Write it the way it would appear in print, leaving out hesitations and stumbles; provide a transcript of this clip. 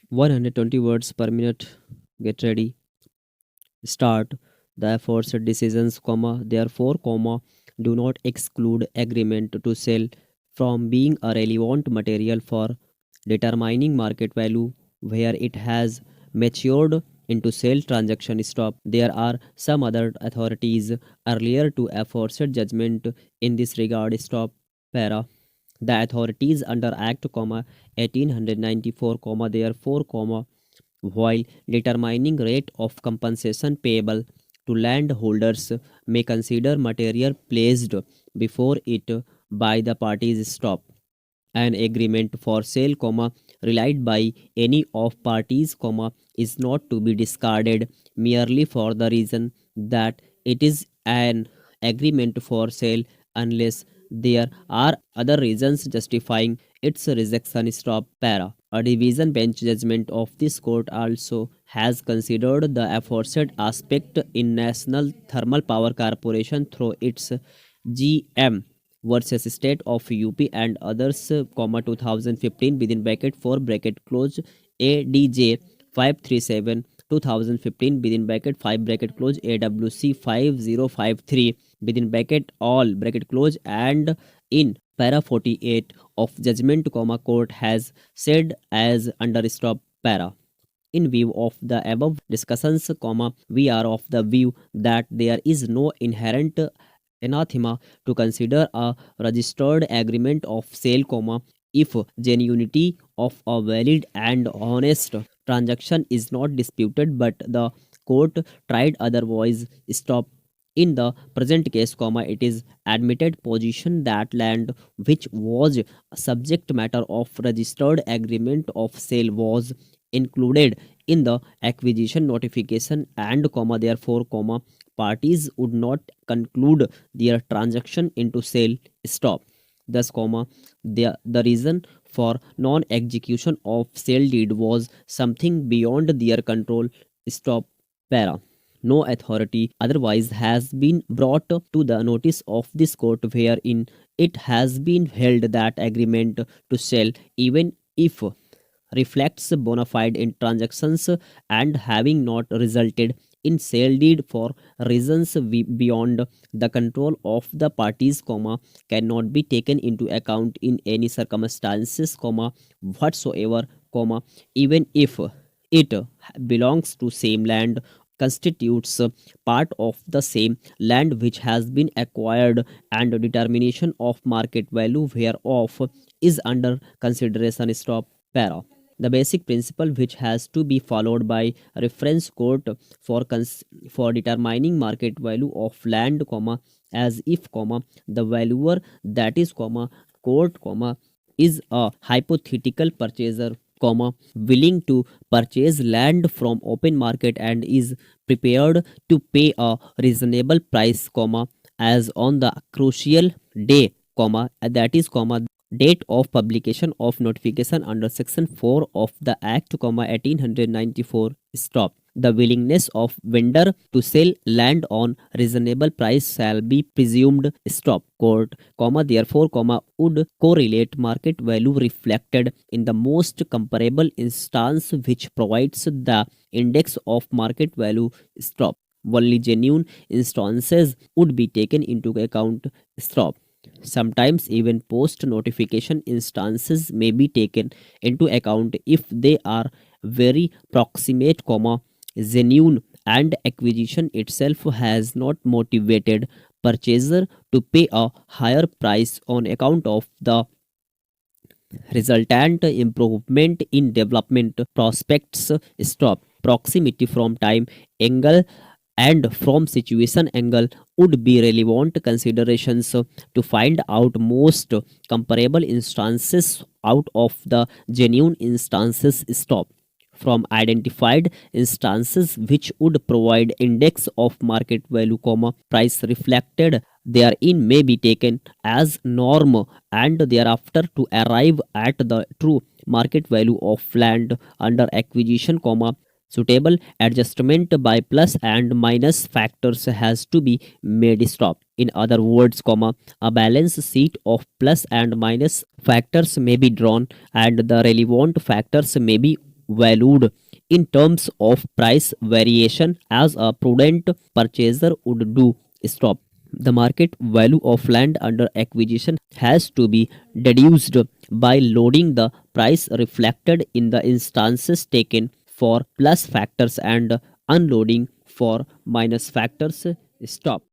120 words per minute. Get ready. Start. The aforesaid decisions, therefore, do not exclude agreement to sell from being a relevant material for determining market value where it has matured into sale transaction. Stop. There are some other authorities earlier to aforesaid judgment in this regard. Stop. Para. The authorities under Act, 1894, therefore, while determining rate of compensation payable to landholders may consider material placed before it by the parties. Stop. An agreement for sale, relied by any of parties, is not to be discarded merely for the reason that it is an agreement for sale unless there are other reasons justifying its rejection. Stop. Para. A division bench judgment of this court also has considered the aforesaid aspect in National Thermal Power Corporation through its GM versus State of UP and others, 2015 within bracket 4 bracket close ADJ 537 2015 within bracket 5 bracket close AWC 5053 within bracket all bracket close, and in para 48 of judgment, court has said as under. Stop. Para. In view of the above discussions, we are of the view that there is no inherent anathema to consider a registered agreement of sale, if genuinity of a valid and honest transaction is not disputed, but the court tried otherwise. Stop. In the present case, it is admitted position that land which was subject matter of registered agreement of sale was included in the acquisition notification, and therefore, parties would not conclude their transaction into sale. Stop. Thus, the reason for non-execution of sale deed was something beyond their control. Stop. Para. No authority otherwise has been brought to the notice of this court wherein it has been held that agreement to sell, even if reflects bona fide in transactions and having not resulted in sale deed for reasons beyond the control of the parties, cannot be taken into account in any circumstances, whatsoever, even if it belongs to same land, constitutes part of the same land which has been acquired, and determination of market value whereof is under consideration. Stop. Para. The basic principle which has to be followed by reference court for determining market value of land, as if, the valuer, that is, court, is a hypothetical purchaser, willing to purchase land from open market and is prepared to pay a reasonable price, as on the crucial day, that is, date of publication of notification under section 4 of the Act, 1894. Stop. The willingness of vendor to sell land on reasonable price shall be presumed. Stop. Court, therefore, would correlate market value reflected in the most comparable instance which provides the index of market value. Stop. Only genuine instances would be taken into account. Stop. Sometimes even post notification instances may be taken into account if they are very proximate, genuine, and acquisition itself has not motivated purchaser to pay a higher price on account of the resultant improvement in development prospects. Stop. Proximity from time angle and from situation angle would be relevant considerations to find out most comparable instances out of the genuine instances. Stop. From identified instances which would provide index of market value, price reflected therein may be taken as norm, and thereafter to arrive at the true market value of land under acquisition, suitable adjustment by plus and minus factors has to be made. Stop. In other words, a balance sheet of plus and minus factors may be drawn, and the relevant factors may be valued in terms of price variation as a prudent purchaser would do. Stop. The market value of land under acquisition has to be deduced by loading the price reflected in the instances taken for plus factors and unloading for minus factors. Stop.